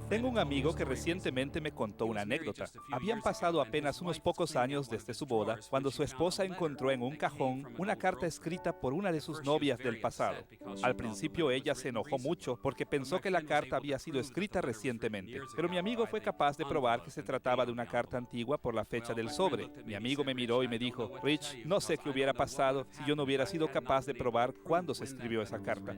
Tengo un amigo que recientemente me contó una anécdota. Habían pasado apenas unos pocos años desde su boda cuando su esposa encontró en un cajón una carta escrita por una de sus novias del pasado. Al principio ella se enojó mucho porque pensó que la carta había sido escrita recientemente, pero mi amigo fue capaz de probar que se trataba de una carta antigua por la fecha del sobre. Mi amigo me miró y me dijo: Rich, no sé qué hubiera pasado si yo no hubiera sido capaz de probar cuándo se escribió esa carta.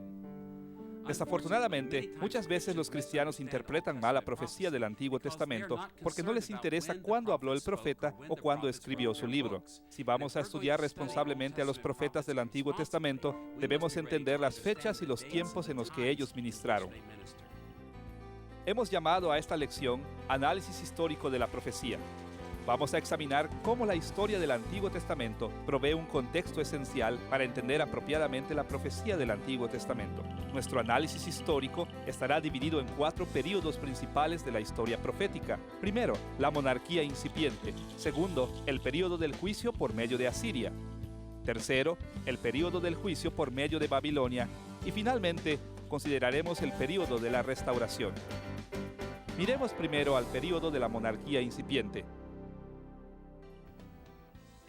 Desafortunadamente, muchas veces los cristianos interpretan mal la profecía del Antiguo Testamento porque no les interesa cuándo habló el profeta o cuándo escribió su libro. Si vamos a estudiar responsablemente a los profetas del Antiguo Testamento, debemos entender las fechas y los tiempos en los que ellos ministraron. Hemos llamado a esta lección Análisis histórico de la profecía. Vamos a examinar cómo la historia del Antiguo Testamento provee un contexto esencial para entender apropiadamente la profecía del Antiguo Testamento. Nuestro análisis histórico estará dividido en 4 períodos principales de la historia profética. Primero, la monarquía incipiente. Segundo, el período del juicio por medio de Asiria. Tercero, el período del juicio por medio de Babilonia. Y finalmente, consideraremos el período de la restauración. Miremos primero al período de la monarquía incipiente.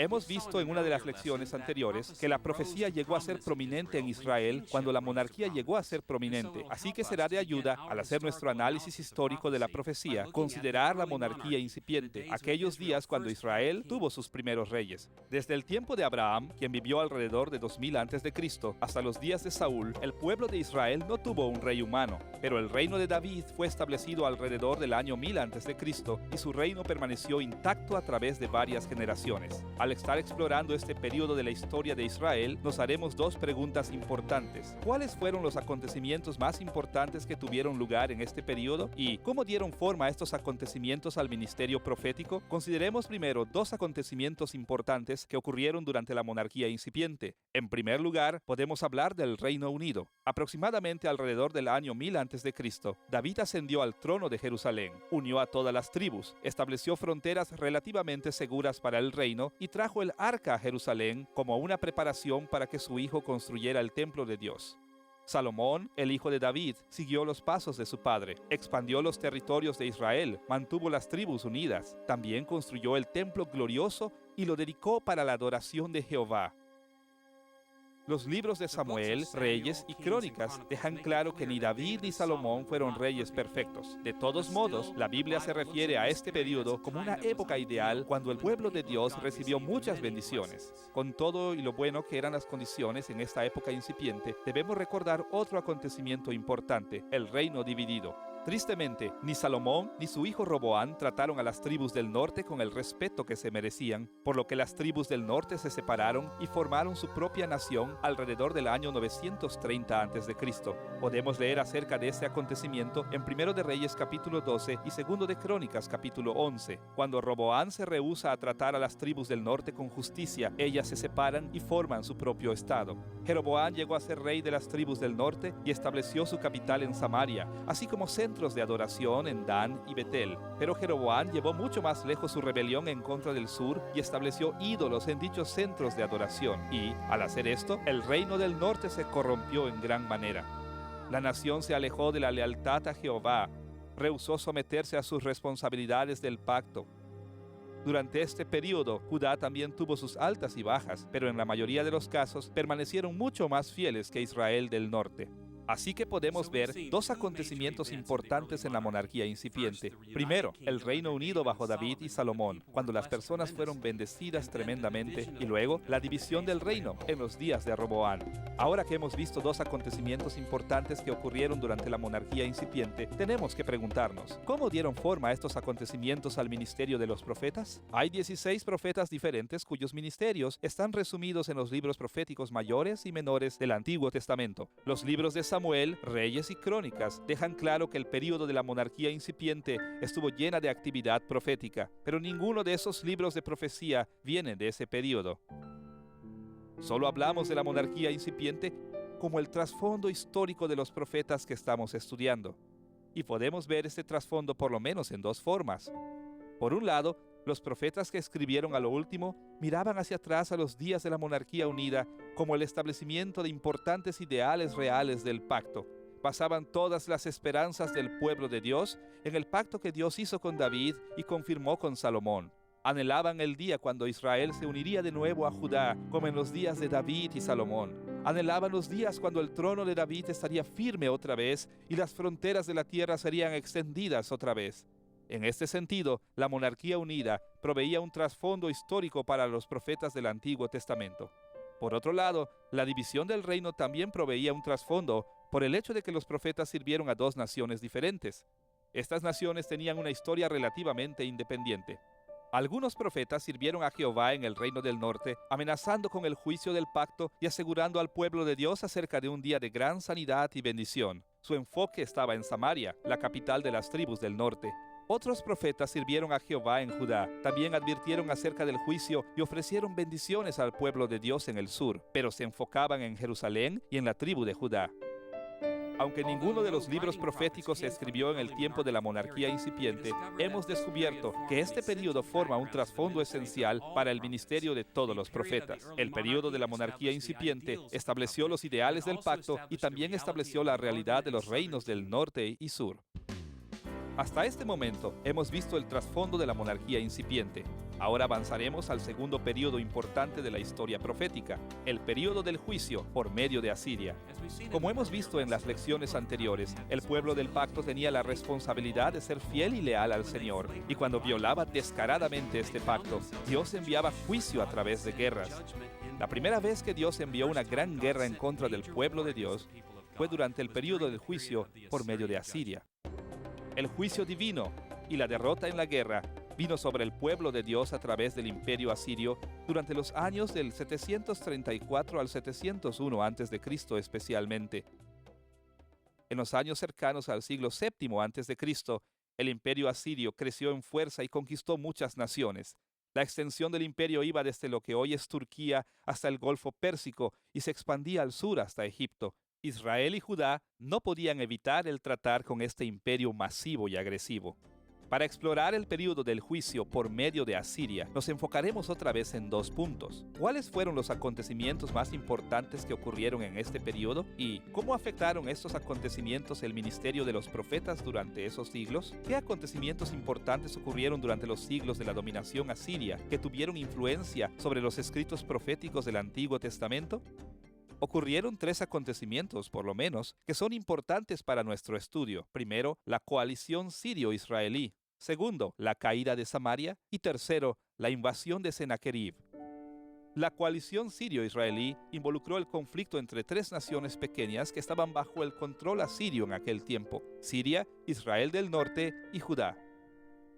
Hemos visto en una de las lecciones anteriores que la profecía llegó a ser prominente en Israel cuando la monarquía llegó a ser prominente. Así que será de ayuda, al hacer nuestro análisis histórico de la profecía, considerar la monarquía incipiente, aquellos días cuando Israel tuvo sus primeros reyes. Desde el tiempo de Abraham, quien vivió alrededor de 2000 a.C., hasta los días de Saúl, el pueblo de Israel no tuvo un rey humano, pero el reino de David fue establecido alrededor del año 1000 a.C. y su reino permaneció intacto a través de varias generaciones. Al estar explorando este periodo de la historia de Israel, nos haremos 2 preguntas importantes. ¿Cuáles fueron los acontecimientos más importantes que tuvieron lugar en este periodo? ¿Y cómo dieron forma estos acontecimientos al ministerio profético? Consideremos primero 2 acontecimientos importantes que ocurrieron durante la monarquía incipiente. En primer lugar, podemos hablar del Reino Unido. Aproximadamente alrededor del año 1000 a.C., David ascendió al trono de Jerusalén, unió a todas las tribus, estableció fronteras relativamente seguras para el reino y trajo el arca a Jerusalén como una preparación para que su hijo construyera el templo de Dios. Salomón, el hijo de David, siguió los pasos de su padre, expandió los territorios de Israel, mantuvo las tribus unidas, también construyó el templo glorioso y lo dedicó para la adoración de Jehová. Los libros de Samuel, Reyes y Crónicas dejan claro que ni David ni Salomón fueron reyes perfectos. De todos modos, la Biblia se refiere a este periodo como una época ideal cuando el pueblo de Dios recibió muchas bendiciones. Con todo y lo bueno que eran las condiciones en esta época incipiente, debemos recordar otro acontecimiento importante: el reino dividido. Tristemente, ni Salomón ni su hijo Roboán trataron a las tribus del norte con el respeto que se merecían, por lo que las tribus del norte se separaron y formaron su propia nación alrededor del año 930 a.C. Podemos leer acerca de este acontecimiento en 1 de Reyes capítulo 12 y 2 de Crónicas capítulo 11. Cuando Roboán se rehúsa a tratar a las tribus del norte con justicia, ellas se separan y forman su propio estado. Jeroboán llegó a ser rey de las tribus del norte y estableció su capital en Samaria, así como centros de adoración en Dan y Betel. Pero Jeroboán llevó mucho más lejos su rebelión en contra del sur y estableció ídolos en dichos centros de adoración. Y, al hacer esto, el reino del norte se corrompió en gran manera. La nación se alejó de la lealtad a Jehová, rehusó someterse a sus responsabilidades del pacto. Durante este periodo, Judá también tuvo sus altas y bajas, pero en la mayoría de los casos permanecieron mucho más fieles que Israel del norte. Así que podemos ver 2 acontecimientos importantes en la monarquía incipiente. Primero, el Reino Unido bajo David y Salomón, cuando las personas fueron bendecidas tremendamente, y luego la división del reino en los días de Roboán. Ahora que hemos visto 2 acontecimientos importantes que ocurrieron durante la monarquía incipiente, tenemos que preguntarnos, ¿cómo dieron forma a estos acontecimientos al ministerio de los profetas? Hay 16 profetas diferentes cuyos ministerios están resumidos en los libros proféticos mayores y menores del Antiguo Testamento. Los libros de Samuel, Reyes y Crónicas dejan claro que el período de la monarquía incipiente estuvo llena de actividad profética, pero ninguno de esos libros de profecía viene de ese período. Solo hablamos de la monarquía incipiente como el trasfondo histórico de los profetas que estamos estudiando. Y podemos ver este trasfondo por lo menos en 2 formas. Por un lado, los profetas que escribieron a lo último miraban hacia atrás a los días de la monarquía unida como el establecimiento de importantes ideales reales del pacto. Basaban todas las esperanzas del pueblo de Dios en el pacto que Dios hizo con David y confirmó con Salomón. Anhelaban el día cuando Israel se uniría de nuevo a Judá, como en los días de David y Salomón. Anhelaban los días cuando el trono de David estaría firme otra vez y las fronteras de la tierra serían extendidas otra vez. En este sentido, la monarquía unida proveía un trasfondo histórico para los profetas del Antiguo Testamento. Por otro lado, la división del reino también proveía un trasfondo por el hecho de que los profetas sirvieron a dos naciones diferentes. Estas naciones tenían una historia relativamente independiente. Algunos profetas sirvieron a Jehová en el reino del norte, amenazando con el juicio del pacto y asegurando al pueblo de Dios acerca de un día de gran sanidad y bendición. Su enfoque estaba en Samaria, la capital de las tribus del norte. Otros profetas sirvieron a Jehová en Judá. También advirtieron acerca del juicio y ofrecieron bendiciones al pueblo de Dios en el sur, pero se enfocaban en Jerusalén y en la tribu de Judá. Aunque ninguno de los libros proféticos se escribió en el tiempo de la monarquía incipiente, hemos descubierto que este período forma un trasfondo esencial para el ministerio de todos los profetas. El período de la monarquía incipiente estableció los ideales del pacto y también estableció la realidad de los reinos del norte y sur. Hasta este momento hemos visto el trasfondo de la monarquía incipiente. Ahora avanzaremos al segundo período importante de la historia profética, el período del juicio por medio de Asiria. Como hemos visto en las lecciones anteriores, el pueblo del pacto tenía la responsabilidad de ser fiel y leal al Señor, y cuando violaba descaradamente este pacto, Dios enviaba juicio a través de guerras. La primera vez que Dios envió una gran guerra en contra del pueblo de Dios fue durante el período del juicio por medio de Asiria. El juicio divino y la derrota en la guerra vino sobre el pueblo de Dios a través del imperio asirio durante los años del 734 al 701 a.C. especialmente. En los años cercanos al siglo VII a.C., el imperio asirio creció en fuerza y conquistó muchas naciones. La extensión del imperio iba desde lo que hoy es Turquía hasta el Golfo Pérsico y se expandía al sur hasta Egipto. Israel y Judá no podían evitar el tratar con este imperio masivo y agresivo. Para explorar el período del juicio por medio de Asiria, nos enfocaremos otra vez en dos puntos. ¿Cuáles fueron los acontecimientos más importantes que ocurrieron en este período? ¿Y cómo afectaron estos acontecimientos el ministerio de los profetas durante esos siglos? ¿Qué acontecimientos importantes ocurrieron durante los siglos de la dominación asiria que tuvieron influencia sobre los escritos proféticos del Antiguo Testamento? Ocurrieron tres acontecimientos, por lo menos, que son importantes para nuestro estudio. Primero, la coalición sirio-israelí. Segundo, la caída de Samaria. Y tercero, la invasión de Sennacherib. La coalición sirio-israelí involucró el conflicto entre tres naciones pequeñas que estaban bajo el control asirio en aquel tiempo: Siria, Israel del norte y Judá.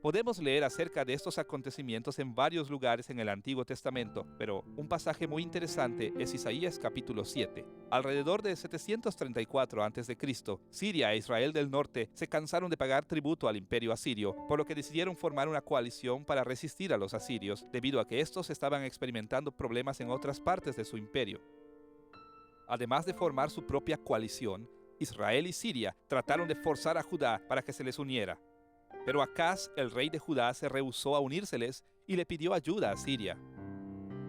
Podemos leer acerca de estos acontecimientos en varios lugares en el Antiguo Testamento, pero un pasaje muy interesante es Isaías capítulo 7. Alrededor de 734 a.C., Siria e Israel del norte se cansaron de pagar tributo al imperio asirio, por lo que decidieron formar una coalición para resistir a los asirios, debido a que estos estaban experimentando problemas en otras partes de su imperio. Además de formar su propia coalición, Israel y Siria trataron de forzar a Judá para que se les uniera. Pero Acaz, el rey de Judá, se rehusó a unírseles y le pidió ayuda a Siria.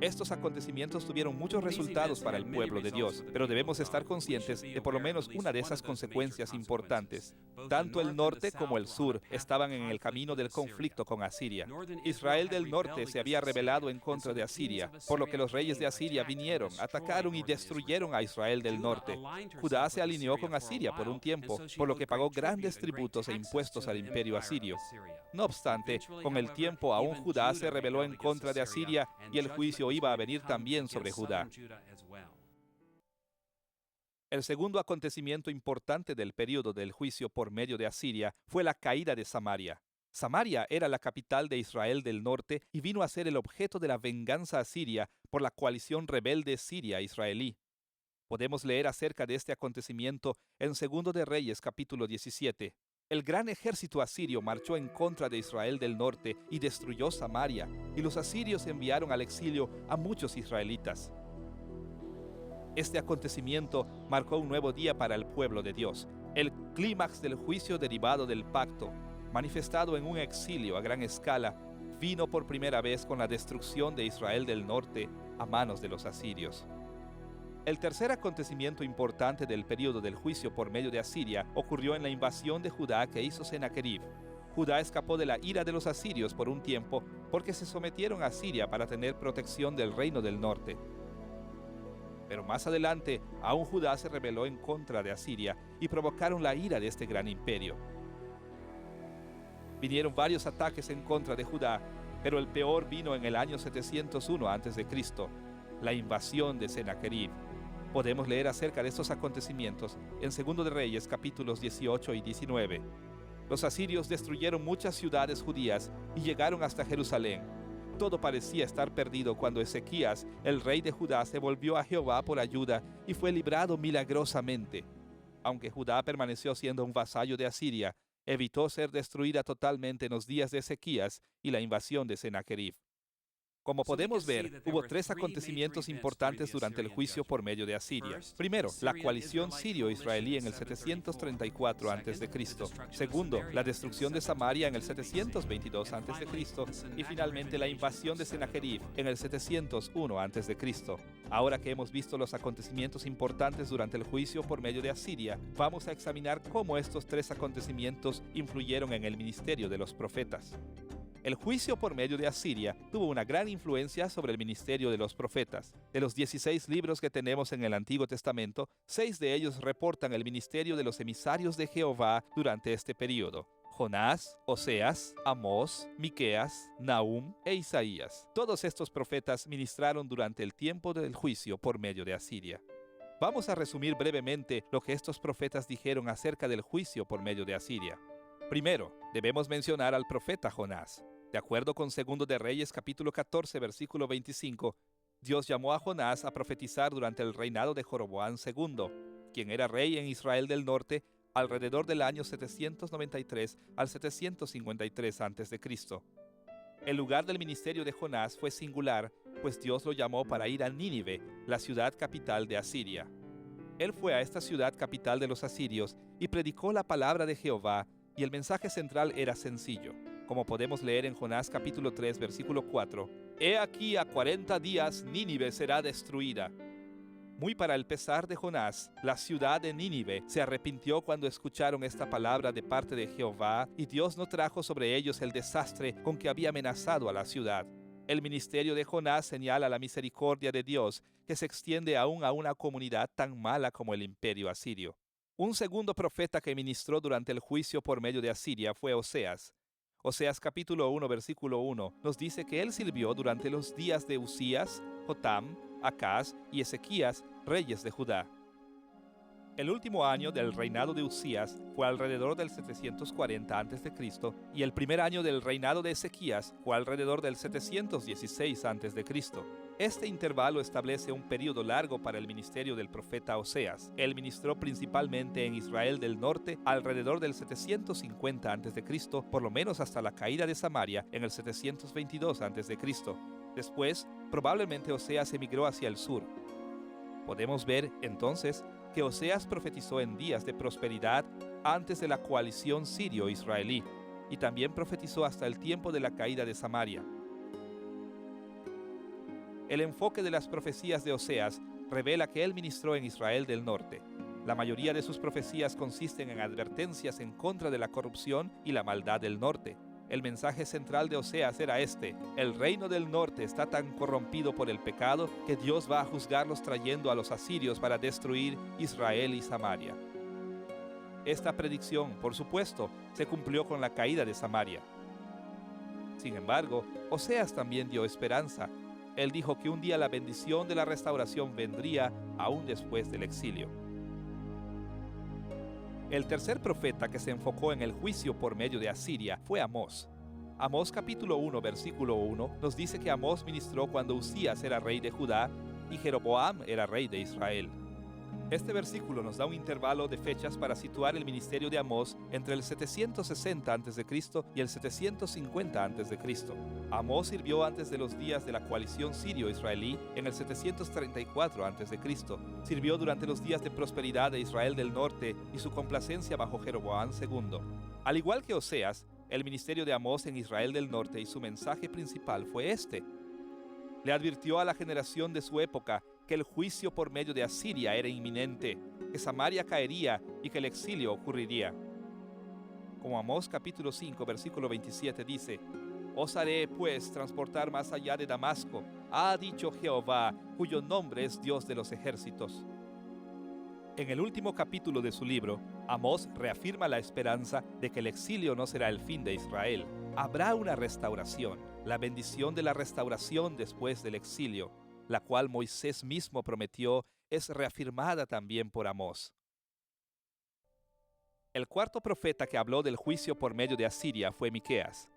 Estos acontecimientos tuvieron muchos resultados para el pueblo de Dios, pero debemos estar conscientes de por lo menos una de esas consecuencias importantes. Tanto el norte como el sur estaban en el camino del conflicto con Asiria. Israel del norte se había rebelado en contra de Asiria, por lo que los reyes de Asiria vinieron, atacaron y destruyeron a Israel del norte. Judá se alineó con Asiria por un tiempo, por lo que pagó grandes tributos e impuestos al imperio asirio. No obstante, con el tiempo aún Judá se rebeló en contra de Asiria y el juicio iba a venir también sobre Judá. El segundo acontecimiento importante del período del juicio por medio de Asiria fue la caída de Samaria. Samaria era la capital de Israel del norte y vino a ser el objeto de la venganza asiria por la coalición rebelde siria-israelí. Podemos leer acerca de este acontecimiento en 2 de Reyes capítulo 17. El gran ejército asirio marchó en contra de Israel del norte y destruyó Samaria, y los asirios enviaron al exilio a muchos israelitas. Este acontecimiento marcó un nuevo día para el pueblo de Dios, el clímax del juicio derivado del pacto, manifestado en un exilio a gran escala, vino por primera vez con la destrucción de Israel del norte a manos de los asirios. El tercer acontecimiento importante del período del juicio por medio de Asiria ocurrió en la invasión de Judá que hizo Sennacherib. Judá escapó de la ira de los asirios por un tiempo porque se sometieron a Asiria para tener protección del reino del norte. Pero más adelante, aún Judá se rebeló en contra de Asiria y provocaron la ira de este gran imperio. Vinieron varios ataques en contra de Judá, pero el peor vino en el año 701 a.C., la invasión de Sennacherib. Podemos leer acerca de estos acontecimientos en 2 de Reyes capítulos 18 y 19. Los asirios destruyeron muchas ciudades judías y llegaron hasta Jerusalén. Todo parecía estar perdido cuando Ezequías, el rey de Judá, se volvió a Jehová por ayuda y fue librado milagrosamente. Aunque Judá permaneció siendo un vasallo de Asiria, evitó ser destruida totalmente en los días de Ezequías y la invasión de Sennacherib. Como podemos ver, hubo tres acontecimientos importantes durante el juicio por medio de Asiria. Primero, la coalición sirio-israelí en el 734 a.C. Segundo, la destrucción de Samaria en el 722 a.C. Y finalmente, la invasión de Sennacherib en el 701 a.C. Ahora que hemos visto los acontecimientos importantes durante el juicio por medio de Asiria, vamos a examinar cómo estos tres acontecimientos influyeron en el ministerio de los profetas. El juicio por medio de Asiria tuvo una gran influencia sobre el ministerio de los profetas. De los 16 libros que tenemos en el Antiguo Testamento, 6 de ellos reportan el ministerio de los emisarios de Jehová durante este período: Jonás, Oseas, Amós, Miqueas, Nahum e Isaías. Todos estos profetas ministraron durante el tiempo del juicio por medio de Asiria. Vamos a resumir brevemente lo que estos profetas dijeron acerca del juicio por medio de Asiria. Primero, debemos mencionar al profeta Jonás. De acuerdo con 2 de Reyes capítulo 14, versículo 25, Dios llamó a Jonás a profetizar durante el reinado de Jeroboam II, quien era rey en Israel del norte alrededor del año 793 al 753 a.C. El lugar del ministerio de Jonás fue singular, pues Dios lo llamó para ir a Nínive, la ciudad capital de Asiria. Él fue a esta ciudad capital de los asirios y predicó la palabra de Jehová, y el mensaje central era sencillo. Como podemos leer en Jonás capítulo 3, versículo 4, «He aquí a 40 días Nínive será destruida». Muy para el pesar de Jonás, la ciudad de Nínive se arrepintió cuando escucharon esta palabra de parte de Jehová, y Dios no trajo sobre ellos el desastre con que había amenazado a la ciudad. El ministerio de Jonás señala la misericordia de Dios, que se extiende aún a una comunidad tan mala como el imperio asirio. Un segundo profeta que ministró durante el juicio por medio de Asiria fue Oseas. Oseas capítulo 1, versículo 1 nos dice que él sirvió durante los días de Usías, Jotam, Acaz y Ezequías, reyes de Judá. El último año del reinado de Usías fue alrededor del 740 a.C. y el primer año del reinado de Ezequías fue alrededor del 716 a.C. Este intervalo establece un período largo para el ministerio del profeta Oseas. Él ministró principalmente en Israel del norte alrededor del 750 a.C., por lo menos hasta la caída de Samaria en el 722 a.C. Después, probablemente Oseas emigró hacia el sur. Podemos ver, entonces, que Oseas profetizó en días de prosperidad antes de la coalición sirio-israelí, y también profetizó hasta el tiempo de la caída de Samaria. El enfoque de las profecías de Oseas revela que él ministró en Israel del norte. La mayoría de sus profecías consisten en advertencias en contra de la corrupción y la maldad del norte. El mensaje central de Oseas era este: el reino del norte está tan corrompido por el pecado que Dios va a juzgarlos trayendo a los asirios para destruir Israel y Samaria. Esta predicción, por supuesto, se cumplió con la caída de Samaria. Sin embargo, Oseas también dio esperanza. Él dijo que un día la bendición de la restauración vendría aún después del exilio. El tercer profeta que se enfocó en el juicio por medio de Asiria fue Amós. Amós capítulo 1, versículo 1 nos dice que Amós ministró cuando Usías era rey de Judá y Jeroboam era rey de Israel. Este versículo nos da un intervalo de fechas para situar el ministerio de Amós entre el 760 a.C. y el 750 a.C. Amós sirvió antes de los días de la coalición sirio-israelí en el 734 a.C. Sirvió durante los días de prosperidad de Israel del norte y su complacencia bajo Jeroboam II. Al igual que Oseas, el ministerio de Amós en Israel del norte y su mensaje principal fue este. Le advirtió a la generación de su época que el juicio por medio de Asiria era inminente, que Samaria caería y que el exilio ocurriría. Como Amós capítulo 5, versículo 27 dice: «Os haré, pues, transportar más allá de Damasco, ha dicho Jehová, cuyo nombre es Dios de los ejércitos». En el último capítulo de su libro, Amós reafirma la esperanza de que el exilio no será el fin de Israel. Habrá una restauración, la bendición de la restauración después del exilio, la cual Moisés mismo prometió, es reafirmada también por Amós. El cuarto profeta que habló del juicio por medio de Asiria fue Miqueas.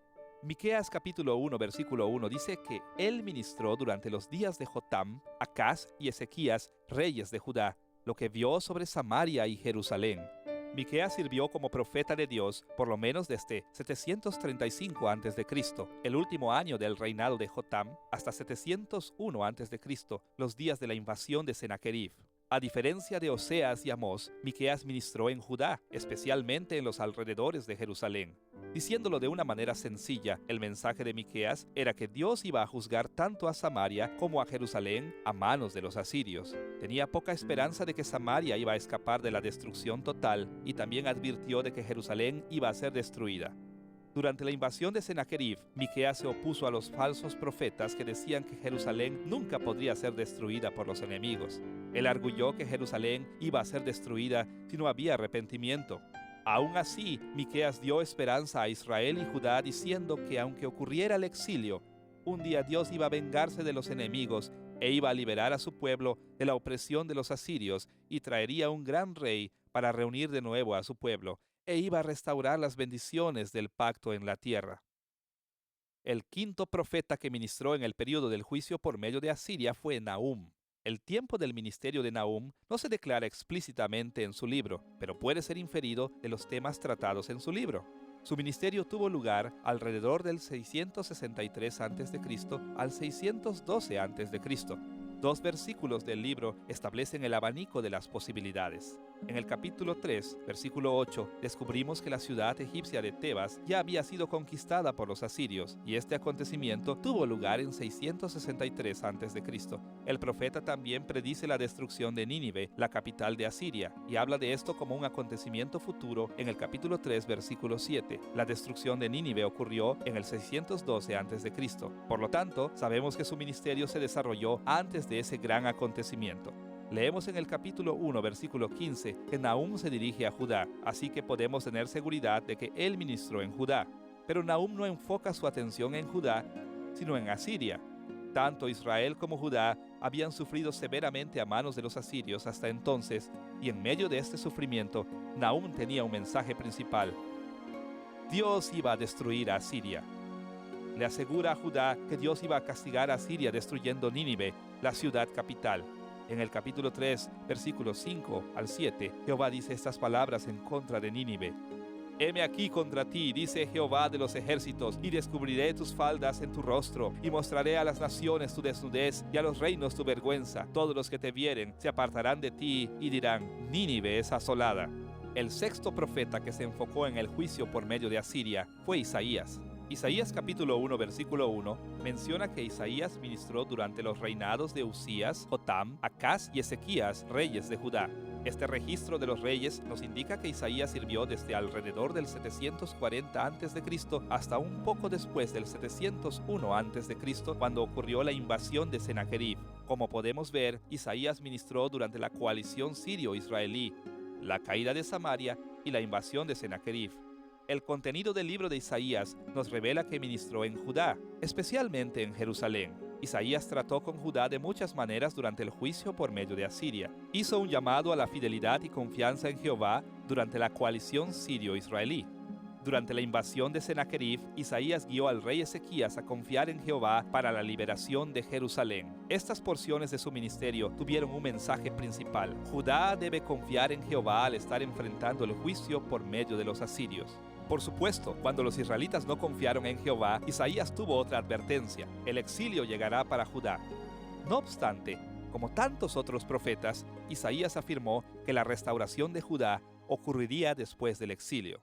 Miqueas capítulo 1, versículo 1 dice que él ministró durante los días de Jotam, Acaz y Ezequías, reyes de Judá, lo que vio sobre Samaria y Jerusalén. Miqueas sirvió como profeta de Dios por lo menos desde 735 a.C., el último año del reinado de Jotam, hasta 701 a.C., los días de la invasión de Sennacherib. A diferencia de Oseas y Amós, Miqueas ministró en Judá, especialmente en los alrededores de Jerusalén. Diciéndolo de una manera sencilla, el mensaje de Miqueas era que Dios iba a juzgar tanto a Samaria como a Jerusalén a manos de los asirios. Tenía poca esperanza de que Samaria iba a escapar de la destrucción total y también advirtió de que Jerusalén iba a ser destruida. Durante la invasión de Sennacherib, Miqueas se opuso a los falsos profetas que decían que Jerusalén nunca podría ser destruida por los enemigos. Él arguyó que Jerusalén iba a ser destruida si no había arrepentimiento. Aún así, Miqueas dio esperanza a Israel y Judá diciendo que aunque ocurriera el exilio, un día Dios iba a vengarse de los enemigos e iba a liberar a su pueblo de la opresión de los asirios y traería un gran rey para reunir de nuevo a su pueblo, e iba a restaurar las bendiciones del pacto en la tierra. El quinto profeta que ministró en el período del juicio por medio de Asiria fue Nahum. El tiempo del ministerio de Nahum no se declara explícitamente en su libro, pero puede ser inferido de los temas tratados en su libro. Su ministerio tuvo lugar alrededor del 663 a.C. al 612 a.C. 2 versículos del libro establecen el abanico de las posibilidades. En el capítulo 3, versículo 8, descubrimos que la ciudad egipcia de Tebas ya había sido conquistada por los asirios, y este acontecimiento tuvo lugar en 663 a.C. El profeta también predice la destrucción de Nínive, la capital de Asiria, y habla de esto como un acontecimiento futuro en el capítulo 3, versículo 7. La destrucción de Nínive ocurrió en el 612 a.C. Por lo tanto, sabemos que su ministerio se desarrolló antes de ese gran acontecimiento. Leemos en el capítulo 1, versículo 15, que Nahum se dirige a Judá, así que podemos tener seguridad de que él ministró en Judá. Pero Nahum no enfoca su atención en Judá, sino en Asiria. Tanto Israel como Judá habían sufrido severamente a manos de los asirios hasta entonces, y en medio de este sufrimiento, Nahum tenía un mensaje principal. Dios iba a destruir a Asiria. Le asegura a Judá que Dios iba a castigar a Asiria destruyendo Nínive, la ciudad capital. En el capítulo 3, versículos 5 al 7, Jehová dice estas palabras en contra de Nínive. Heme aquí contra ti, dice Jehová de los ejércitos, y descubriré tus faldas en tu rostro, y mostraré a las naciones tu desnudez, y a los reinos tu vergüenza. Todos los que te vieren se apartarán de ti, y dirán, Nínive es asolada. El sexto profeta que se enfocó en el juicio por medio de Asiria fue Isaías. Isaías capítulo 1, versículo 1, menciona que Isaías ministró durante los reinados de Usías, Jotam, Acaz y Ezequías, reyes de Judá. Este registro de los reyes nos indica que Isaías sirvió desde alrededor del 740 a.C. hasta un poco después del 701 a.C., cuando ocurrió la invasión de Sennacherib. Como podemos ver, Isaías ministró durante la coalición sirio-israelí, la caída de Samaria y la invasión de Sennacherib. El contenido del libro de Isaías nos revela que ministró en Judá, especialmente en Jerusalén. Isaías trató con Judá de muchas maneras durante el juicio por medio de Asiria. Hizo un llamado a la fidelidad y confianza en Jehová durante la coalición sirio-israelí. Durante la invasión de Sennacherib, Isaías guió al rey Ezequías a confiar en Jehová para la liberación de Jerusalén. Estas porciones de su ministerio tuvieron un mensaje principal. Judá debe confiar en Jehová al estar enfrentando el juicio por medio de los asirios. Por supuesto, cuando los israelitas no confiaron en Jehová, Isaías tuvo otra advertencia: el exilio llegará para Judá. No obstante, como tantos otros profetas, Isaías afirmó que la restauración de Judá ocurriría después del exilio.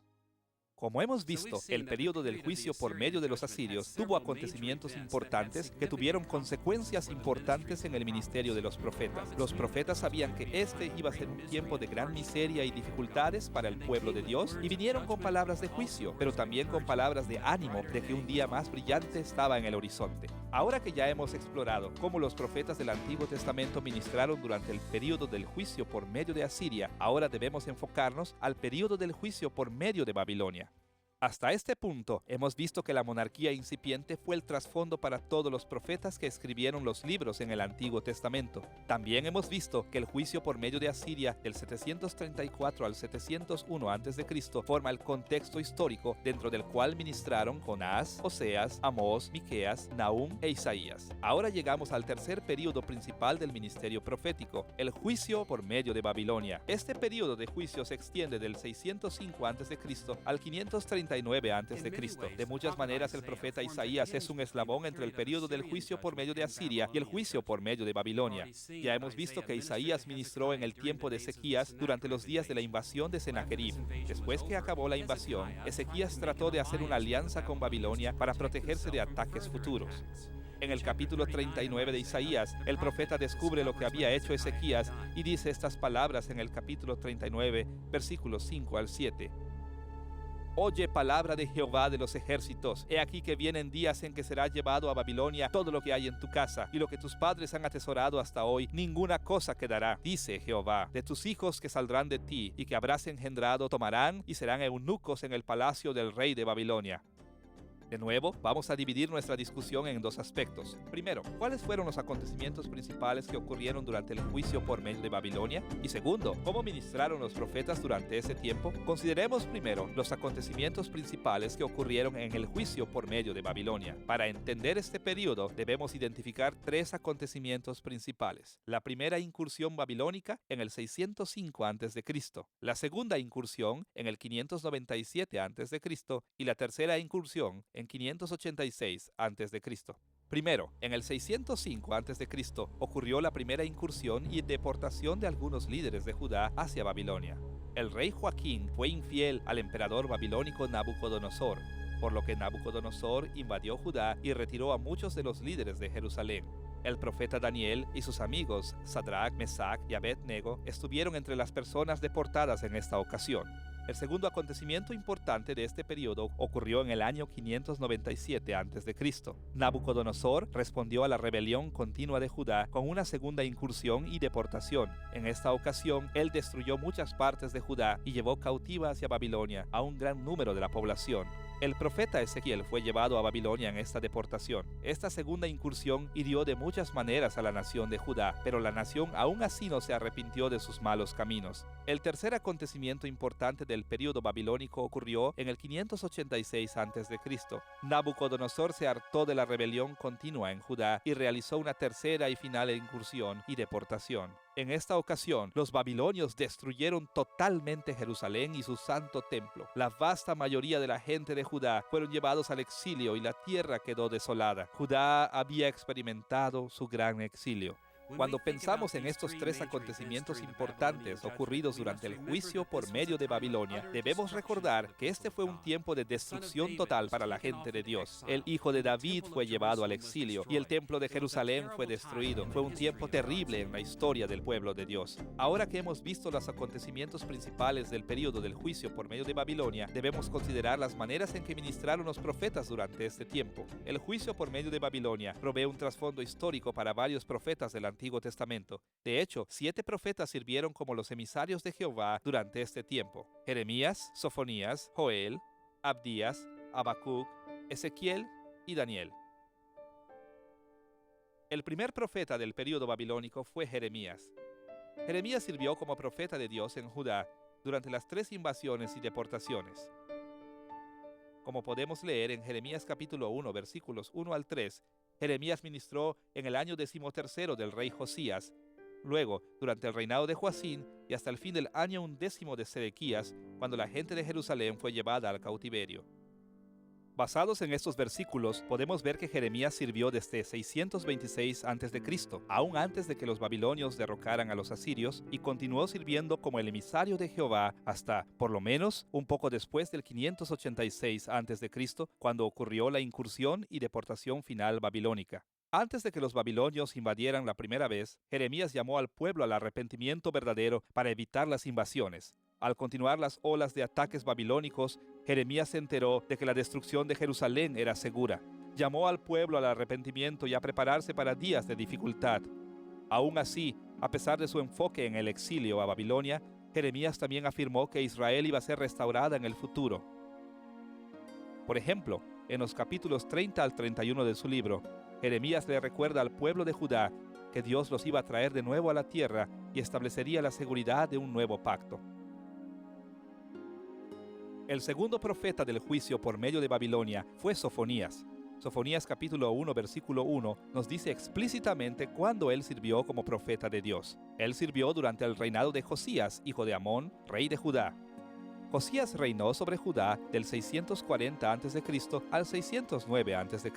Como hemos visto, el período del juicio por medio de los asirios tuvo acontecimientos importantes que tuvieron consecuencias importantes en el ministerio de los profetas. Los profetas sabían que este iba a ser un tiempo de gran miseria y dificultades para el pueblo de Dios y vinieron con palabras de juicio, pero también con palabras de ánimo de que un día más brillante estaba en el horizonte. Ahora que ya hemos explorado cómo los profetas del Antiguo Testamento ministraron durante el período del juicio por medio de Asiria, ahora debemos enfocarnos al período del juicio por medio de Babilonia. Hasta este punto, hemos visto que la monarquía incipiente fue el trasfondo para todos los profetas que escribieron los libros en el Antiguo Testamento. También hemos visto que el juicio por medio de Asiria del 734 al 701 a.C. forma el contexto histórico dentro del cual ministraron Jonás, Oseas, Amós, Miqueas, Nahum e Isaías. Ahora llegamos al tercer período principal del ministerio profético, el juicio por medio de Babilonia. Este período de juicio se extiende del 605 a.C. al 539 a.C. De muchas maneras, el profeta Isaías es un eslabón entre el período del juicio por medio de Asiria y el juicio por medio de Babilonia. Ya hemos visto que Isaías ministró en el tiempo de Ezequías durante los días de la invasión de Sennacherib. Después que acabó la invasión, Ezequías trató de hacer una alianza con Babilonia para protegerse de ataques futuros. En el capítulo 39 de Isaías, el profeta descubre lo que había hecho Ezequías y dice estas palabras en el capítulo 39, versículos 5 al 7. Oye palabra de Jehová de los ejércitos. He aquí que vienen días en que será llevado a Babilonia todo lo que hay en tu casa, y lo que tus padres han atesorado hasta hoy, ninguna cosa quedará, dice Jehová. De tus hijos que saldrán de ti y que habrás engendrado tomarán y serán eunucos en el palacio del rey de Babilonia. De nuevo, vamos a dividir nuestra discusión en dos aspectos. Primero, ¿cuáles fueron los acontecimientos principales que ocurrieron durante el juicio por medio de Babilonia? Y segundo, ¿cómo ministraron los profetas durante ese tiempo? Consideremos primero los acontecimientos principales que ocurrieron en el juicio por medio de Babilonia. Para entender este periodo, debemos identificar tres acontecimientos principales. La primera incursión babilónica en el 605 a.C., la segunda incursión en el 597 a.C. y la tercera incursión en 586 a.C. Primero, en el 605 a.C. ocurrió la primera incursión y deportación de algunos líderes de Judá hacia Babilonia. El rey Joaquín fue infiel al emperador babilónico Nabucodonosor, por lo que Nabucodonosor invadió Judá y retiró a muchos de los líderes de Jerusalén. El profeta Daniel y sus amigos Sadrach, Mesach y Abed-nego estuvieron entre las personas deportadas en esta ocasión. El segundo acontecimiento importante de este periodo ocurrió en el año 597 a.C. Nabucodonosor respondió a la rebelión continua de Judá con una segunda incursión y deportación. En esta ocasión, él destruyó muchas partes de Judá y llevó cautiva hacia Babilonia a un gran número de la población. El profeta Ezequiel fue llevado a Babilonia en esta deportación. Esta segunda incursión hirió de muchas maneras a la nación de Judá, pero la nación aún así no se arrepintió de sus malos caminos. El tercer acontecimiento importante del período babilónico ocurrió en el 586 a.C. Nabucodonosor se hartó de la rebelión continua en Judá y realizó una tercera y final incursión y deportación. En esta ocasión, los babilonios destruyeron totalmente Jerusalén y su santo templo. La vasta mayoría de la gente de Judá fueron llevados al exilio y la tierra quedó desolada. Judá había experimentado su gran exilio. Cuando pensamos en estos tres acontecimientos importantes ocurridos durante el juicio por medio de Babilonia, debemos recordar que este fue un tiempo de destrucción total para la gente de Dios. El hijo de David fue llevado al exilio y el templo de Jerusalén fue destruido. Fue un tiempo terrible en la historia del pueblo de Dios. Ahora que hemos visto los acontecimientos principales del período del juicio por medio de Babilonia, debemos considerar las maneras en que ministraron los profetas durante este tiempo. El juicio por medio de Babilonia provee un trasfondo histórico para varios profetas del Antiguo Testamento. De hecho, 7 profetas sirvieron como los emisarios de Jehová durante este tiempo: Jeremías, Sofonías, Joel, Abdías, Habacuc, Ezequiel y Daniel. El primer profeta del período babilónico fue Jeremías. Jeremías sirvió como profeta de Dios en Judá durante las 3 invasiones y deportaciones. Como podemos leer en Jeremías capítulo 1, versículos 1 al 3, Jeremías ministró en el año 13º del rey Josías, luego durante el reinado de Joacín y hasta el fin del año 11º de Sedequías, cuando la gente de Jerusalén fue llevada al cautiverio. Basados en estos versículos, podemos ver que Jeremías sirvió desde 626 a.C., aún antes de que los babilonios derrocaran a los asirios, y continuó sirviendo como el emisario de Jehová hasta, por lo menos, un poco después del 586 a.C., cuando ocurrió la incursión y deportación final babilónica. Antes de que los babilonios invadieran la primera vez, Jeremías llamó al pueblo al arrepentimiento verdadero para evitar las invasiones. Al continuar las olas de ataques babilónicos, Jeremías se enteró de que la destrucción de Jerusalén era segura. Llamó al pueblo al arrepentimiento y a prepararse para días de dificultad. Aún así, a pesar de su enfoque en el exilio a Babilonia, Jeremías también afirmó que Israel iba a ser restaurada en el futuro. Por ejemplo, en los capítulos 30 al 31 de su libro, Jeremías le recuerda al pueblo de Judá que Dios los iba a traer de nuevo a la tierra y establecería la seguridad de un nuevo pacto. El segundo profeta del juicio por medio de Babilonia fue Sofonías. Sofonías capítulo 1 versículo 1 nos dice explícitamente cuándo él sirvió como profeta de Dios. Él sirvió durante el reinado de Josías, hijo de Amón, rey de Judá. Josías reinó sobre Judá del 640 a.C. al 609 a.C.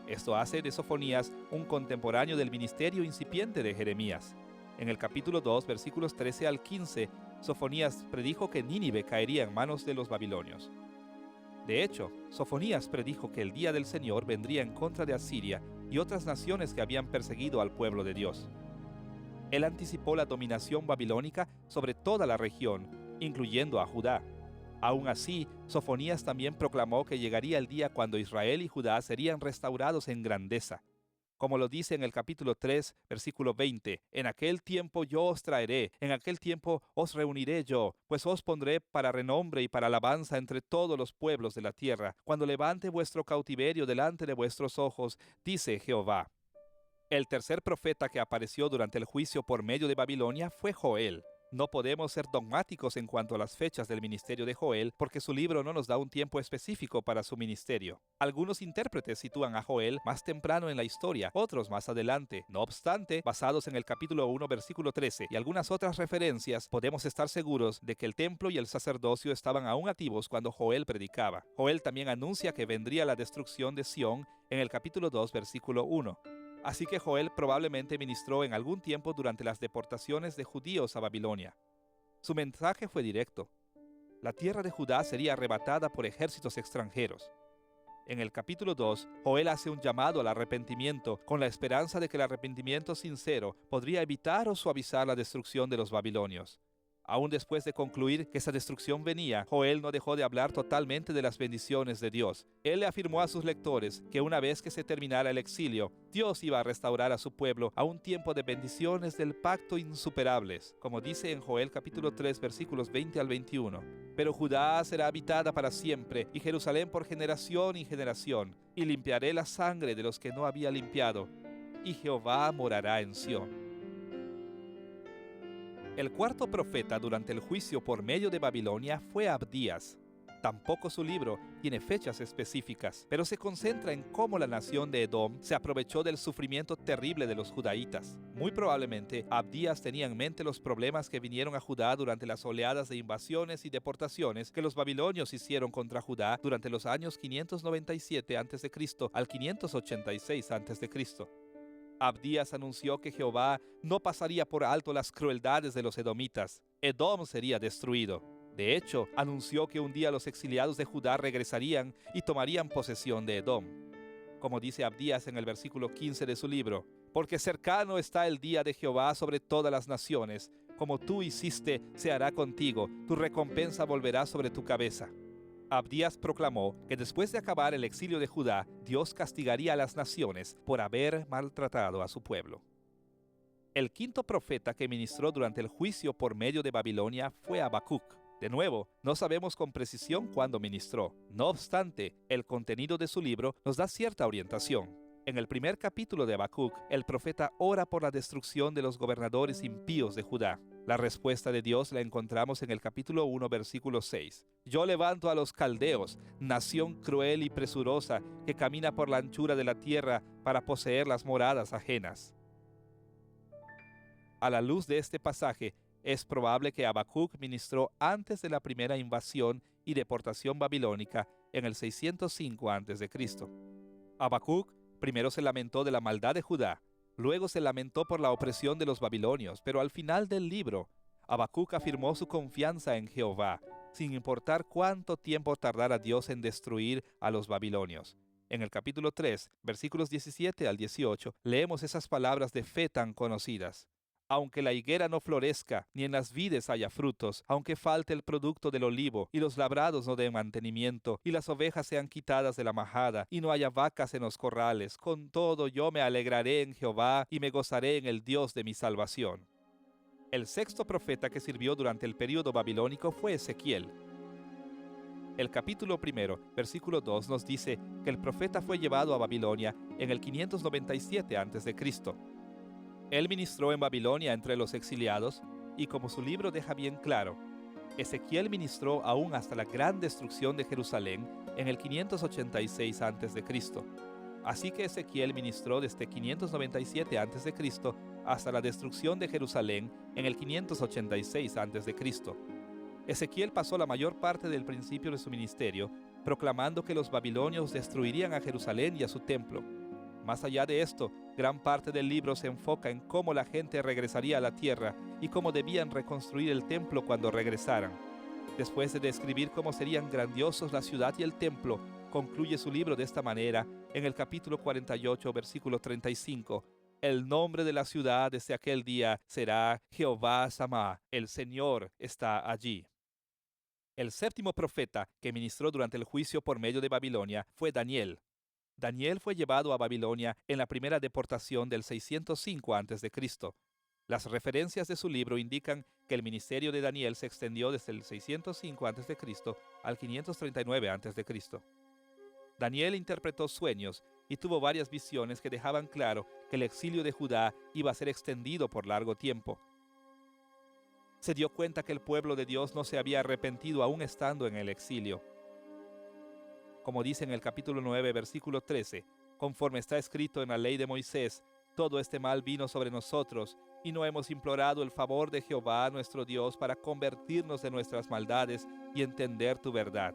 Esto hace de Sofonías un contemporáneo del ministerio incipiente de Jeremías. En el capítulo 2, versículos 13 al 15, Sofonías predijo que Nínive caería en manos de los babilonios. De hecho, Sofonías predijo que el día del Señor vendría en contra de Asiria y otras naciones que habían perseguido al pueblo de Dios. Él anticipó la dominación babilónica sobre toda la región, incluyendo a Judá. Aún así, Sofonías también proclamó que llegaría el día cuando Israel y Judá serían restaurados en grandeza. Como lo dice en el capítulo 3, versículo 20, «En aquel tiempo yo os traeré, en aquel tiempo os reuniré yo, pues os pondré para renombre y para alabanza entre todos los pueblos de la tierra, cuando levante vuestro cautiverio delante de vuestros ojos, dice Jehová». El tercer profeta que apareció durante el juicio por medio de Babilonia fue Joel. No podemos ser dogmáticos en cuanto a las fechas del ministerio de Joel porque su libro no nos da un tiempo específico para su ministerio. Algunos intérpretes sitúan a Joel más temprano en la historia, otros más adelante. No obstante, basados en el capítulo 1, versículo 13 y algunas otras referencias, podemos estar seguros de que el templo y el sacerdocio estaban aún activos cuando Joel predicaba. Joel también anuncia que vendría la destrucción de Sión en el capítulo 2, versículo 1. Así que Joel probablemente ministró en algún tiempo durante las deportaciones de judíos a Babilonia. Su mensaje fue directo. La tierra de Judá sería arrebatada por ejércitos extranjeros. En el capítulo 2, Joel hace un llamado al arrepentimiento con la esperanza de que el arrepentimiento sincero podría evitar o suavizar la destrucción de los babilonios. Aún después de concluir que esa destrucción venía, Joel no dejó de hablar totalmente de las bendiciones de Dios. Él le afirmó a sus lectores que una vez que se terminara el exilio, Dios iba a restaurar a su pueblo a un tiempo de bendiciones del pacto insuperables, como dice en Joel capítulo 3, versículos 20 al 21. Pero Judá será habitada para siempre, y Jerusalén por generación y generación, y limpiaré la sangre de los que no había limpiado, y Jehová morará en Sión. El cuarto profeta durante el juicio por medio de Babilonia fue Abdías. Tampoco su libro tiene fechas específicas, pero se concentra en cómo la nación de Edom se aprovechó del sufrimiento terrible de los judaítas. Muy probablemente, Abdías tenía en mente los problemas que vinieron a Judá durante las oleadas de invasiones y deportaciones que los babilonios hicieron contra Judá durante los años 597 a.C. al 586 a.C. Abdías anunció que Jehová no pasaría por alto las crueldades de los edomitas. Edom sería destruido. De hecho, anunció que un día los exiliados de Judá regresarían y tomarían posesión de Edom. Como dice Abdías en el versículo 15 de su libro, «Porque cercano está el día de Jehová sobre todas las naciones. Como tú hiciste, se hará contigo. Tu recompensa volverá sobre tu cabeza». Abdías proclamó que después de acabar el exilio de Judá, Dios castigaría a las naciones por haber maltratado a su pueblo. El quinto profeta que ministró durante el juicio por medio de Babilonia fue Habacuc. De nuevo, no sabemos con precisión cuándo ministró. No obstante, el contenido de su libro nos da cierta orientación. En el primer capítulo de Habacuc, el profeta ora por la destrucción de los gobernadores impíos de Judá. La respuesta de Dios la encontramos en el capítulo 1, versículo 6. «Yo levanto a los caldeos, nación cruel y presurosa, que camina por la anchura de la tierra para poseer las moradas ajenas». A la luz de este pasaje, Es probable que Habacuc ministró antes de la primera invasión y deportación babilónica en el 605 a.C. Habacuc primero se lamentó de la maldad de Judá, luego se lamentó por la opresión de los babilonios, pero al final del libro, Habacuc afirmó su confianza en Jehová, sin importar cuánto tiempo tardara Dios en destruir a los babilonios. En el capítulo 3, versículos 17 al 18, leemos esas palabras de fe tan conocidas. Aunque la higuera no florezca, ni en las vides haya frutos, aunque falte el producto del olivo, y los labrados no den mantenimiento, y las ovejas sean quitadas de la majada, y no haya vacas en los corrales, con todo yo me alegraré en Jehová, y me gozaré en el Dios de mi salvación. El sexto profeta que sirvió durante el período babilónico fue Ezequiel. El capítulo 1, versículo 2 nos dice que el profeta fue llevado a Babilonia en el 597 a.C. Él ministró en Babilonia entre los exiliados, y como su libro deja bien claro, Ezequiel ministró aún hasta la gran destrucción de Jerusalén en el 586 a.C. Así que Ezequiel ministró desde 597 a.C. hasta la destrucción de Jerusalén en el 586 a.C. Ezequiel pasó la mayor parte del principio de su ministerio proclamando que los babilonios destruirían a Jerusalén y a su templo. Más allá de esto, gran parte del libro se enfoca en cómo la gente regresaría a la tierra y cómo debían reconstruir el templo cuando regresaran. Después de describir cómo serían grandiosos la ciudad y el templo, concluye su libro de esta manera en el capítulo 48, versículo 35. El nombre de la ciudad desde aquel día será Jehová Samá, el Señor está allí. El séptimo profeta que ministró durante el juicio por medio de Babilonia fue Daniel. Daniel fue llevado a Babilonia en la primera deportación del 605 a.C. Las referencias de su libro indican que el ministerio de Daniel se extendió desde el 605 a.C. al 539 a.C. Daniel interpretó sueños y tuvo varias visiones que dejaban claro que el exilio de Judá iba a ser extendido por largo tiempo. Se dio cuenta que el pueblo de Dios no se había arrepentido aún estando en el exilio. Como dice en el capítulo 9, versículo 13, conforme está escrito en la ley de Moisés, todo este mal vino sobre nosotros, y no hemos implorado el favor de Jehová nuestro Dios para convertirnos de nuestras maldades y entender tu verdad.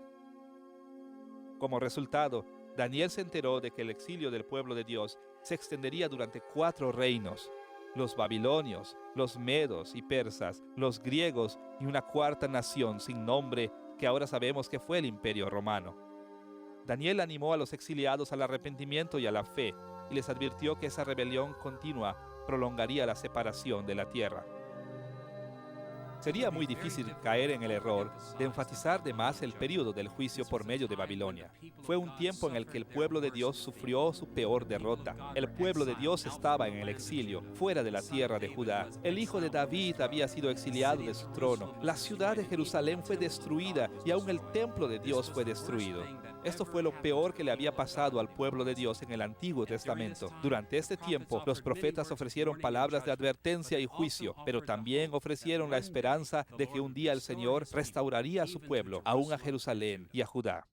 Como resultado, Daniel se enteró de que el exilio del pueblo de Dios se extendería durante 4 reinos: los babilonios, los medos y persas, los griegos y una cuarta nación sin nombre que ahora sabemos que fue el Imperio Romano. Daniel animó a los exiliados al arrepentimiento y a la fe, y les advirtió que esa rebelión continua prolongaría la separación de la tierra. Sería muy difícil caer en el error de enfatizar de más el período del juicio por medio de Babilonia. Fue un tiempo en el que el pueblo de Dios sufrió su peor derrota. El pueblo de Dios estaba en el exilio, fuera de la tierra de Judá. El hijo de David había sido exiliado de su trono. La ciudad de Jerusalén fue destruida y aún el templo de Dios fue destruido. Esto fue lo peor que le había pasado al pueblo de Dios en el Antiguo Testamento. Durante este tiempo, los profetas ofrecieron palabras de advertencia y juicio, pero también ofrecieron la esperanza de que un día el Señor restauraría a su pueblo, aún a Jerusalén y a Judá.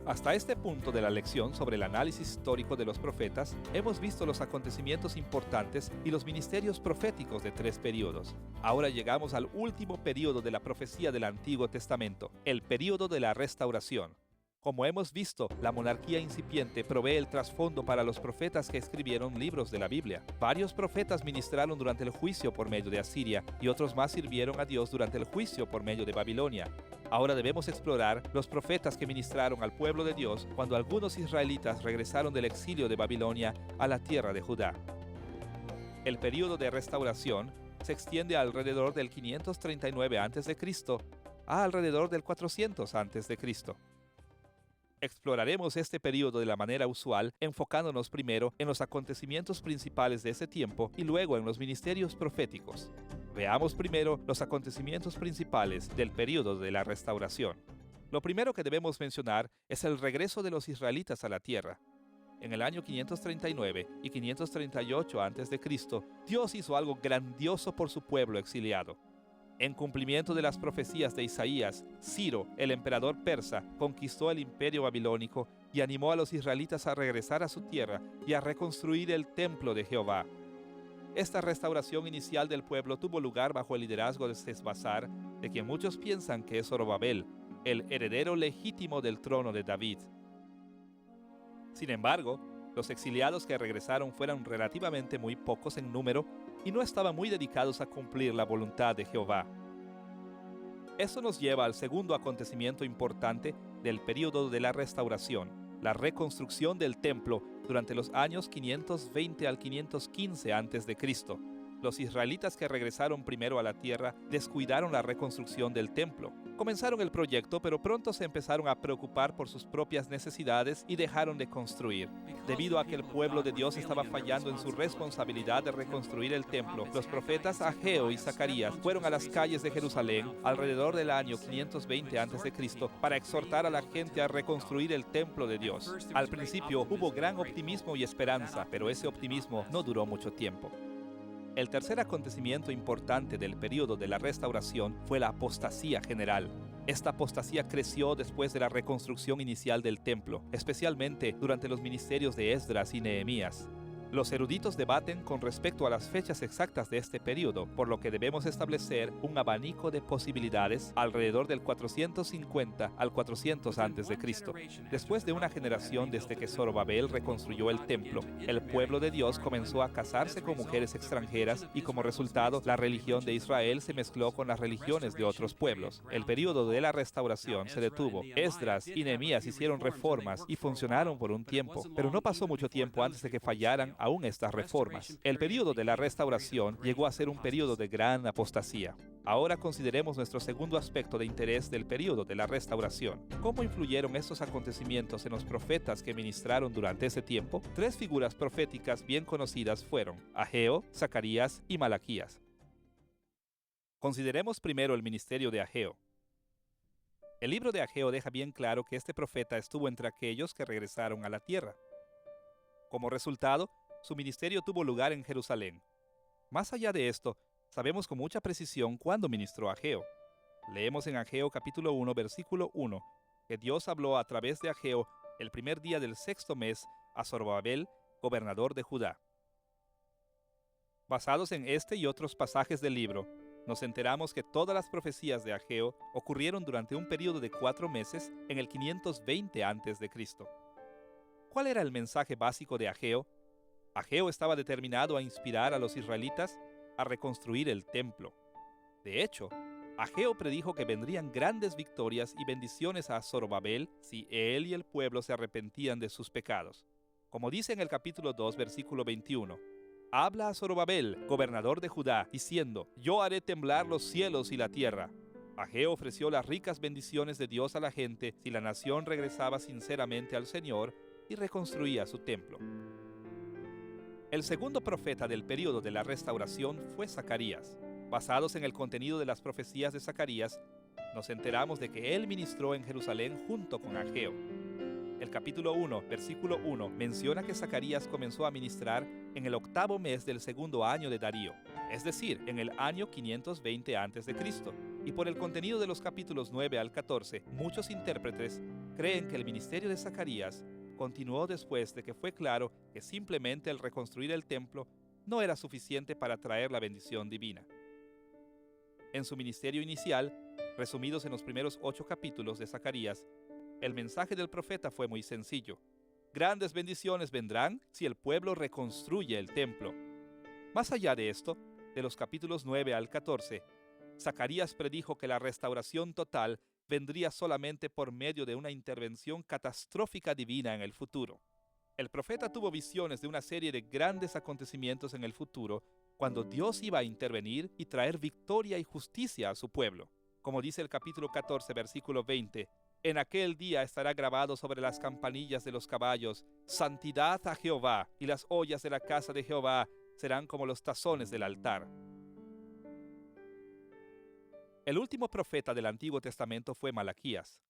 Hasta este punto de la lección sobre el análisis histórico de los profetas, hemos visto los acontecimientos importantes y los ministerios proféticos de 3 periodos. Ahora llegamos al último periodo de la profecía del Antiguo Testamento, el periodo de la restauración. Como hemos visto, la monarquía incipiente provee el trasfondo para los profetas que escribieron libros de la Biblia. Varios profetas ministraron durante el juicio por medio de Asiria y otros más sirvieron a Dios durante el juicio por medio de Babilonia. Ahora debemos explorar los profetas que ministraron al pueblo de Dios cuando algunos israelitas regresaron del exilio de Babilonia a la tierra de Judá. El período de restauración se extiende alrededor del 539 a.C. a alrededor del 400 a.C. Exploraremos este período de la manera usual, enfocándonos primero en los acontecimientos principales de ese tiempo y luego en los ministerios proféticos. Veamos primero los acontecimientos principales del período de la restauración. Lo primero que debemos mencionar es el regreso de los israelitas a la tierra. En el año 539 y 538 a.C., Dios hizo algo grandioso por su pueblo exiliado. En cumplimiento de las profecías de Isaías, Ciro, el emperador persa, conquistó el imperio babilónico y animó a los israelitas a regresar a su tierra y a reconstruir el templo de Jehová. Esta restauración inicial del pueblo tuvo lugar bajo el liderazgo de Sesbazar, de quien muchos piensan que es Zorobabel, el heredero legítimo del trono de David. Sin embargo, los exiliados que regresaron fueron relativamente muy pocos en número y no estaban muy dedicados a cumplir la voluntad de Jehová. Eso nos lleva al segundo acontecimiento importante del período de la restauración, la reconstrucción del templo durante los años 520 al 515 a.C. Los israelitas que regresaron primero a la tierra descuidaron la reconstrucción del templo. Comenzaron el proyecto, pero pronto se empezaron a preocupar por sus propias necesidades y dejaron de construir. Debido a que el pueblo de Dios estaba fallando en su responsabilidad de reconstruir el templo, los profetas Ageo y Zacarías fueron a las calles de Jerusalén alrededor del año 520 a.C. para exhortar a la gente a reconstruir el templo de Dios. Al principio hubo gran optimismo y esperanza, pero ese optimismo no duró mucho tiempo. El tercer acontecimiento importante del período de la restauración fue la apostasía general. Esta apostasía creció después de la reconstrucción inicial del templo, especialmente durante los ministerios de Esdras y Nehemías. Los eruditos debaten con respecto a las fechas exactas de este período, por lo que debemos establecer un abanico de posibilidades alrededor del 450 al 400 a.C. Después de una generación desde que Zorobabel reconstruyó el templo, el pueblo de Dios comenzó a casarse con mujeres extranjeras y como resultado la religión de Israel se mezcló con las religiones de otros pueblos. El período de la restauración se detuvo. Esdras y Nehemías hicieron reformas y funcionaron por un tiempo, pero no pasó mucho tiempo antes de que fallaran aún estas reformas. El período de la restauración llegó a ser un período de gran apostasía. Ahora consideremos nuestro segundo aspecto de interés del período de la restauración. ¿Cómo influyeron estos acontecimientos en los profetas que ministraron durante ese tiempo? Tres figuras proféticas bien conocidas fueron Ageo, Zacarías y Malaquías. Consideremos primero el ministerio de Ageo. El libro de Ageo deja bien claro que este profeta estuvo entre aquellos que regresaron a la tierra. Como resultado, su ministerio tuvo lugar en Jerusalén. Más allá de esto, sabemos con mucha precisión cuándo ministró Ageo. Leemos en Ageo capítulo 1, versículo 1, que Dios habló a través de Ageo el primer día del sexto mes a Zorobabel, gobernador de Judá. Basados en este y otros pasajes del libro, nos enteramos que todas las profecías de Ageo ocurrieron durante un período de 4 meses en el 520 a.C. ¿Cuál era el mensaje básico de Ageo? Ageo estaba determinado a inspirar a los israelitas a reconstruir el templo. De hecho, Ageo predijo que vendrían grandes victorias y bendiciones a Zorobabel si él y el pueblo se arrepentían de sus pecados. Como dice en el capítulo 2, versículo 21, habla a Zorobabel, gobernador de Judá, diciendo, yo haré temblar los cielos y la tierra. Ageo ofreció las ricas bendiciones de Dios a la gente si la nación regresaba sinceramente al Señor y reconstruía su templo. El segundo profeta del período de la restauración fue Zacarías. Basados en el contenido de las profecías de Zacarías, nos enteramos de que él ministró en Jerusalén junto con Ageo. El capítulo 1, versículo 1, menciona que Zacarías comenzó a ministrar en el 8º mes del segundo año de Darío, es decir, en el año 520 a.C. Y por el contenido de los capítulos 9 al 14, muchos intérpretes creen que el ministerio de Zacarías continuó después de que fue claro que simplemente el reconstruir el templo no era suficiente para traer la bendición divina. En su ministerio inicial, resumidos en los primeros 8 capítulos de Zacarías, el mensaje del profeta fue muy sencillo. Grandes bendiciones vendrán si el pueblo reconstruye el templo. Más allá de esto, de los capítulos 9 al 14, Zacarías predijo que la restauración total vendría solamente por medio de una intervención catastrófica divina en el futuro. El profeta tuvo visiones de una serie de grandes acontecimientos en el futuro cuando Dios iba a intervenir y traer victoria y justicia a su pueblo. Como dice el capítulo 14, versículo 20, en aquel día estará grabado sobre las campanillas de los caballos, santidad a Jehová, y las ollas de la casa de Jehová serán como los tazones del altar. El último profeta del Antiguo Testamento fue Malaquías.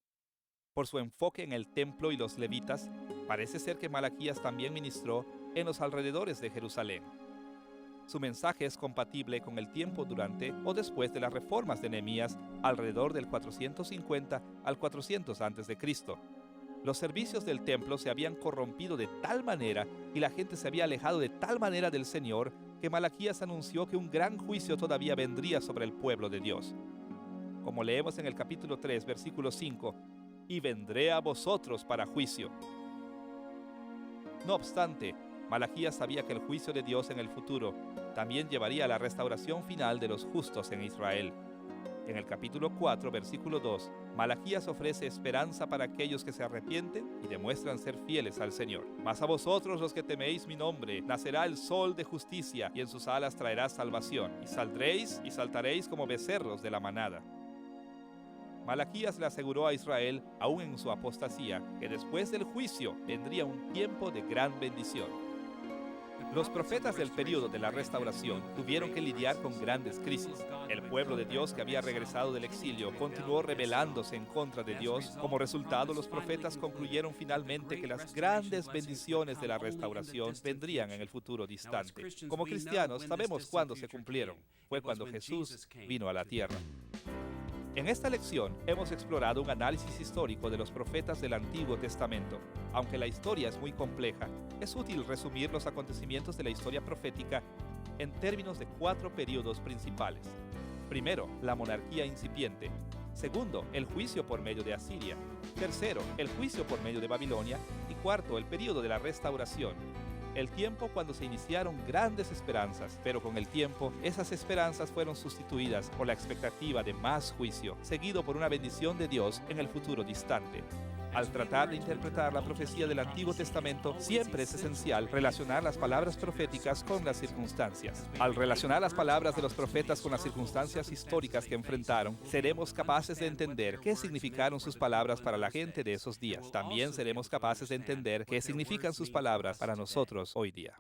Por su enfoque en el templo y los levitas, parece ser que Malaquías también ministró en los alrededores de Jerusalén. Su mensaje es compatible con el tiempo durante o después de las reformas de Nehemías alrededor del 450 al 400 a.C. Los servicios del templo se habían corrompido de tal manera y la gente se había alejado de tal manera del Señor que Malaquías anunció que un gran juicio todavía vendría sobre el pueblo de Dios. Como leemos en el capítulo 3, versículo 5, «Y vendré a vosotros para juicio». No obstante, Malaquías sabía que el juicio de Dios en el futuro también llevaría a la restauración final de los justos en Israel. En el capítulo 4, versículo 2, Malaquías ofrece esperanza para aquellos que se arrepienten y demuestran ser fieles al Señor. Mas a vosotros los que teméis mi nombre, nacerá el sol de justicia y en sus alas traerá salvación. Y saldréis y saltaréis como becerros de la manada. Malaquías le aseguró a Israel, aún en su apostasía, que después del juicio vendría un tiempo de gran bendición. Los profetas del período de la restauración tuvieron que lidiar con grandes crisis. El pueblo de Dios que había regresado del exilio continuó rebelándose en contra de Dios. Como resultado, los profetas concluyeron finalmente que las grandes bendiciones de la restauración vendrían en el futuro distante. Como cristianos, sabemos cuándo se cumplieron. Fue cuando Jesús vino a la tierra. En esta lección hemos explorado un análisis histórico de los profetas del Antiguo Testamento. Aunque la historia es muy compleja, es útil resumir los acontecimientos de la historia profética en términos de 4 períodos principales. Primero, la monarquía incipiente. Segundo, el juicio por medio de Asiria. Tercero, el juicio por medio de Babilonia. Y cuarto, el período de la restauración. El tiempo cuando se iniciaron grandes esperanzas, pero con el tiempo esas esperanzas fueron sustituidas por la expectativa de más juicio, seguido por una bendición de Dios en el futuro distante. Al tratar de interpretar la profecía del Antiguo Testamento, siempre es esencial relacionar las palabras proféticas con las circunstancias. Al relacionar las palabras de los profetas con las circunstancias históricas que enfrentaron, seremos capaces de entender qué significaron sus palabras para la gente de esos días. También seremos capaces de entender qué significan sus palabras para nosotros hoy día.